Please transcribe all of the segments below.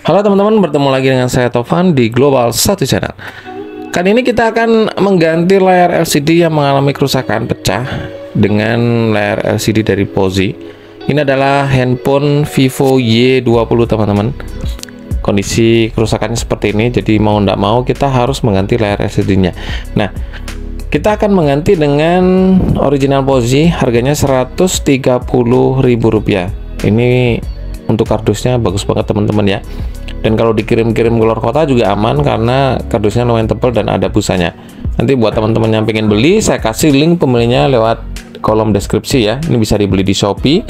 Halo teman-teman, bertemu lagi dengan saya Tovan di Global 1 Channel. Kali ini kita akan mengganti layar LCD yang mengalami kerusakan pecah dengan layar LCD dari Pozi. Ini adalah handphone Vivo Y20 teman-teman. Kondisi kerusakannya seperti ini, jadi mau tidak mau kita harus mengganti layar LCD-nya. Nah, kita akan mengganti dengan original Pozi, harganya Rp130.000. Ini untuk kardusnya bagus banget teman-teman ya. Dan kalau dikirim-kirim ke luar kota juga aman karena kardusnya lumayan tebal dan ada busanya. Nanti buat teman-teman yang pengen beli, saya kasih link pembelinya lewat kolom deskripsi ya. Ini bisa dibeli di Shopee.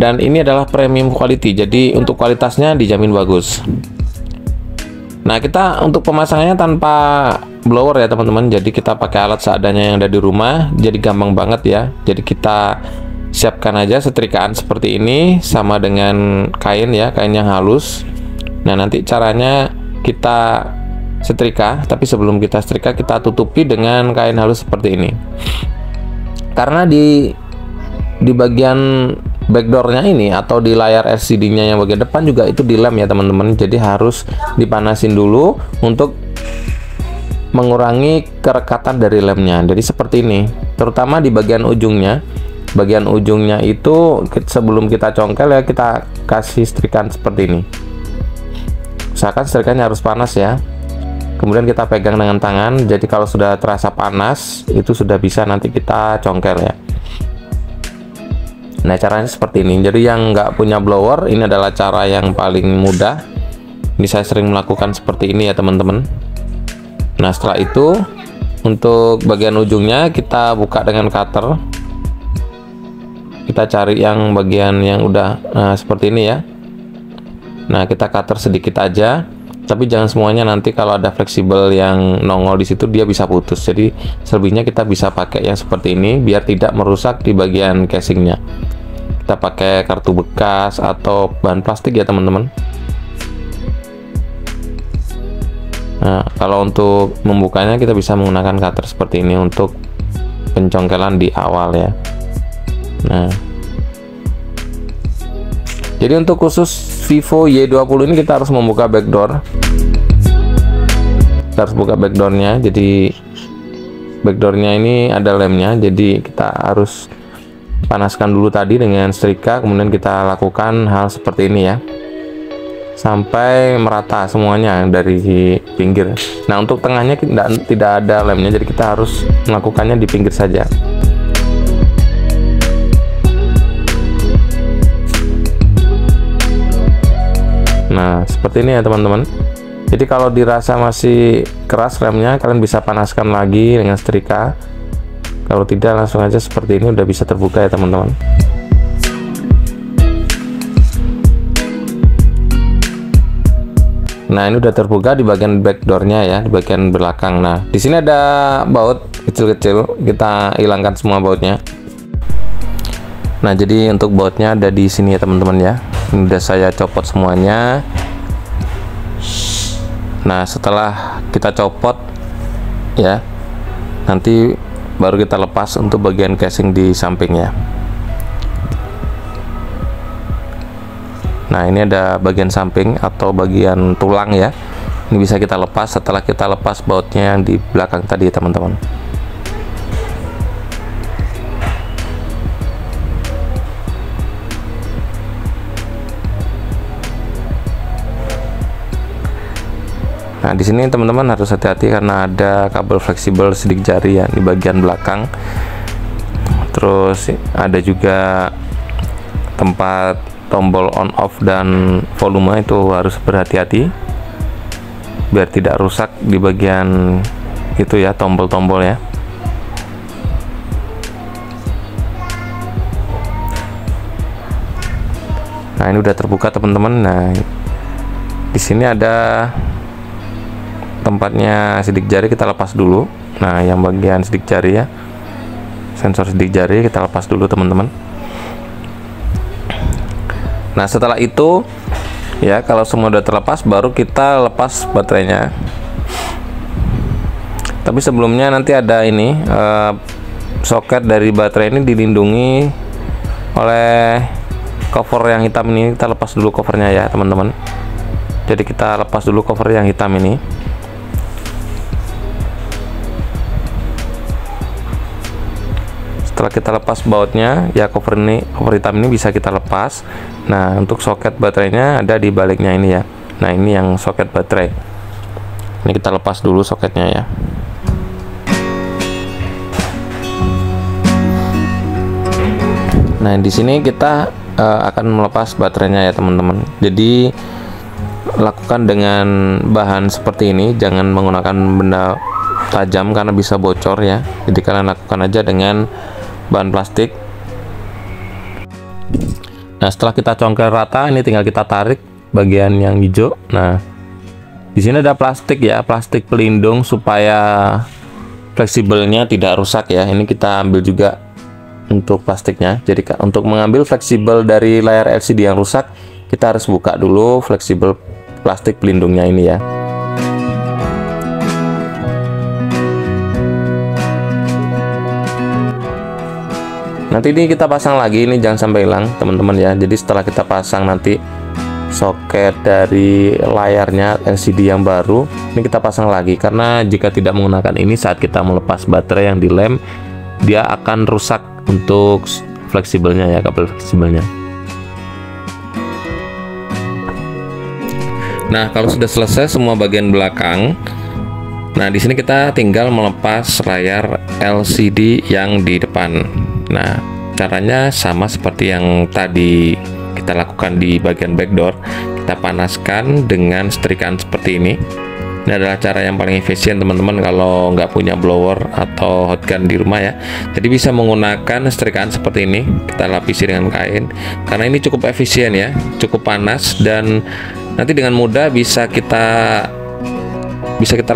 Dan ini adalah premium quality, jadi untuk kualitasnya dijamin bagus. Nah, kita untuk pemasangannya tanpa blower ya teman-teman. Jadi kita pakai alat seadanya yang ada di rumah. Jadi gampang banget ya. Jadi kita siapkan aja setrikaan seperti ini sama dengan kain ya, kain yang halus. Nah, nanti caranya kita setrika, tapi sebelum kita setrika kita tutupi dengan kain halus seperti ini. Karena di bagian backdoornya ini atau di layar LCD-nya yang bagian depan juga itu dilem ya teman-teman. Jadi harus dipanasin dulu untuk mengurangi kerekatan dari lemnya. Jadi seperti ini, terutama di bagian ujungnya. Bagian ujungnya itu sebelum kita congkel ya, kita kasih setrikaan seperti ini. Usahakan setrikannya harus panas ya. Kemudian kita pegang dengan tangan. Jadi kalau sudah terasa panas, itu sudah bisa nanti kita congkel ya. Nah, caranya seperti ini. Jadi yang nggak punya blower, ini adalah cara yang paling mudah. Ini saya sering melakukan seperti ini ya teman-teman. Nah, setelah itu untuk bagian ujungnya kita buka dengan cutter. Kita cari yang bagian yang udah seperti ini ya. Nah, kita cutter sedikit aja. Tapi jangan semuanya, nanti kalau ada fleksibel yang nongol di situ dia bisa putus. Jadi selebihnya kita bisa pakai yang seperti ini biar tidak merusak di bagian casingnya. Kita pakai kartu bekas atau bahan plastik ya teman-teman. Nah, kalau untuk membukanya kita bisa menggunakan cutter seperti ini untuk pencongkelan di awal ya. Nah, jadi untuk khusus Vivo Y20 ini kita harus membuka backdoor. Kita harus buka backdoornya. Jadi backdoornya ini ada lemnya. Jadi kita harus panaskan dulu tadi dengan setrika. Kemudian kita lakukan hal seperti ini ya, sampai merata semuanya dari pinggir. Nah, untuk tengahnya tidak ada lemnya. Jadi kita harus melakukannya di pinggir saja. Nah, seperti ini ya teman-teman. Jadi kalau dirasa masih keras remnya, kalian bisa panaskan lagi dengan setrika. Kalau tidak, langsung aja seperti ini udah bisa terbuka ya teman-teman. Nah, ini udah terbuka di bagian backdoornya ya, di bagian belakang. Nah, di sini ada baut kecil-kecil, kita hilangkan semua bautnya. Nah, jadi untuk bautnya ada di sini ya teman-teman ya. Ini udah saya copot semuanya. Nah, setelah kita copot ya, nanti baru kita lepas untuk bagian casing di sampingnya. Nah, ini ada bagian samping atau bagian tulang ya. Ini bisa kita lepas setelah kita lepas bautnya yang di belakang tadi teman-teman. Nah, di sini teman-teman harus hati-hati karena ada kabel fleksibel sidik jari ya di bagian belakang. Terus ada juga tempat tombol on off dan volume, itu harus berhati-hati biar tidak rusak di bagian itu ya, tombol-tombol ya. Nah, ini udah terbuka teman-teman. Nah, di sini ada tempatnya sidik jari, kita lepas dulu. Nah, yang bagian sidik jari ya, sensor sidik jari kita lepas dulu teman-teman. Nah, setelah itu ya, kalau semua udah terlepas baru kita lepas baterainya. Tapi sebelumnya nanti ada ini soket dari baterai ini dilindungi oleh cover yang hitam ini kita lepas dulu covernya ya teman-teman. Jadi kita lepas dulu cover yang hitam ini. Setelah kita lepas bautnya ya, cover hitam ini bisa kita lepas. Nah, untuk soket baterainya ada di baliknya ini ya. Nah, ini yang soket baterai. Ini kita lepas dulu soketnya ya. Nah, di sini kita akan melepas baterainya ya teman-teman. Jadi lakukan dengan bahan seperti ini, jangan menggunakan benda tajam karena bisa bocor ya. Jadi kalian lakukan aja dengan bahan plastik. Nah, setelah kita congkel rata, ini tinggal kita tarik bagian yang hijau. Nah, di sini ada plastik ya, plastik pelindung supaya fleksibelnya tidak rusak ya. Ini kita ambil juga untuk plastiknya. Jadi untuk mengambil fleksibel dari layar LCD yang rusak, kita harus buka dulu fleksibel plastik pelindungnya ini ya. Nanti ini kita pasang lagi, ini jangan sampai hilang teman-teman ya. Jadi setelah kita pasang nanti soket dari layarnya LCD yang baru, ini kita pasang lagi, karena jika tidak menggunakan ini saat kita melepas baterai yang dilem, dia akan rusak untuk fleksibelnya ya, kabel fleksibelnya. Nah, kalau sudah selesai semua bagian belakang, nah di sini kita tinggal melepas layar LCD yang di depan. Nah, caranya sama seperti yang tadi kita lakukan di bagian backdoor. Kita panaskan dengan setrikaan seperti ini. Ini adalah cara yang paling efisien teman-teman kalau nggak punya blower atau hot gun di rumah ya. Jadi bisa menggunakan setrikaan seperti ini, kita lapisi dengan kain, karena ini cukup efisien ya, cukup panas, dan nanti dengan mudah bisa kita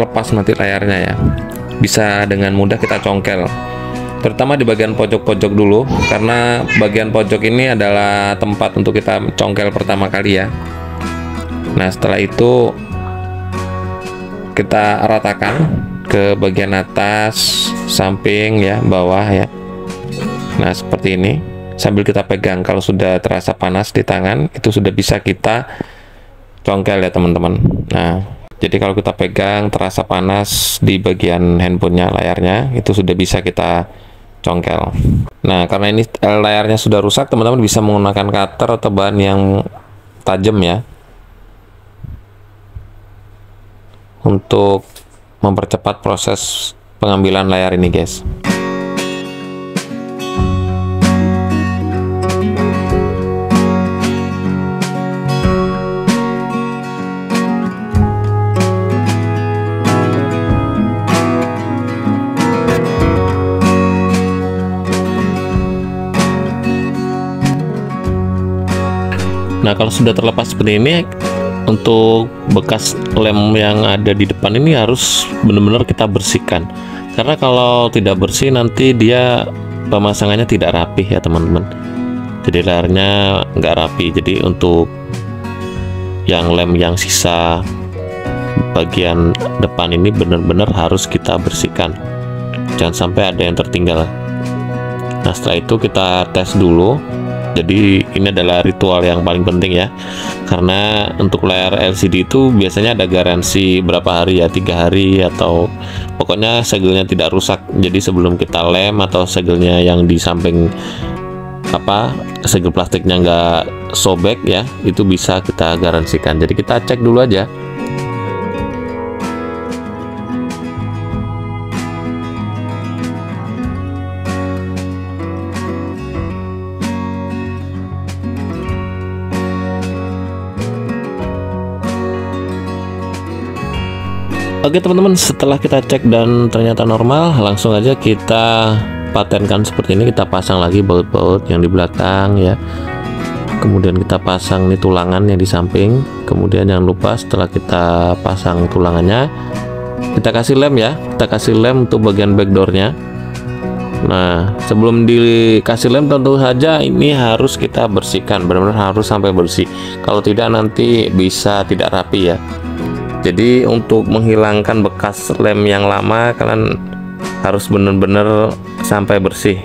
lepas nanti layarnya ya. Bisa dengan mudah kita congkel, terutama di bagian pojok-pojok dulu, karena bagian pojok ini adalah tempat untuk kita congkel pertama kali ya. Nah, setelah itu kita ratakan ke bagian atas, samping ya, bawah ya. Nah, seperti ini sambil kita pegang. Kalau sudah terasa panas di tangan, itu sudah bisa kita congkel ya teman-teman. Nah, jadi kalau kita pegang terasa panas di bagian handphonenya, layarnya, itu sudah bisa kita congkel. Nah, karena ini layarnya sudah rusak, teman-teman bisa menggunakan cutter atau bahan yang tajam ya, untuk mempercepat proses pengambilan layar ini guys. Nah, kalau sudah terlepas seperti ini, untuk bekas lem yang ada di depan ini harus benar-benar kita bersihkan, karena kalau tidak bersih nanti dia pemasangannya tidak rapih ya teman-teman. Jadi layarnya nggak rapi. Jadi untuk yang lem yang sisa bagian depan ini benar-benar harus kita bersihkan, jangan sampai ada yang tertinggal. Nah, setelah itu kita tes dulu. Jadi ini adalah ritual yang paling penting ya, karena untuk layar LCD itu biasanya ada garansi berapa hari ya, 3 hari atau pokoknya segelnya tidak rusak. Jadi sebelum kita lem atau segelnya yang di samping segel plastiknya nggak sobek ya, itu bisa kita garansikan. Jadi kita cek dulu aja. Oke teman-teman, setelah kita cek dan ternyata normal, langsung aja kita patenkan seperti ini. Kita pasang lagi baut-baut yang di belakang ya, kemudian kita pasang nih tulangan yang di samping. Kemudian jangan lupa setelah kita pasang tulangannya, kita kasih lem ya, kita kasih lem untuk bagian backdoornya. Nah, sebelum dikasih lem tentu saja ini harus kita bersihkan, benar-benar harus sampai bersih. Kalau tidak nanti bisa tidak rapi ya. Jadi untuk menghilangkan bekas lem yang lama, kalian harus benar-benar sampai bersih.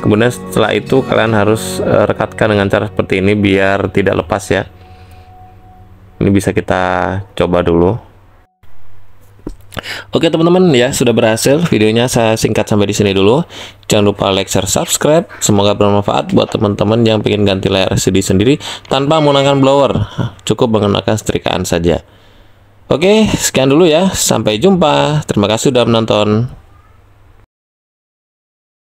Kemudian setelah itu kalian harus rekatkan dengan cara seperti ini biar tidak lepas ya. Ini bisa kita coba dulu. Oke teman-teman ya, sudah berhasil. Videonya saya singkat sampai di sini dulu. Jangan lupa like, share, subscribe. Semoga bermanfaat buat teman-teman yang ingin ganti layar LCD sendiri tanpa menggunakan blower. Cukup menggunakan setrikaan saja. Oke, sekian dulu ya. Sampai jumpa. Terima kasih sudah menonton.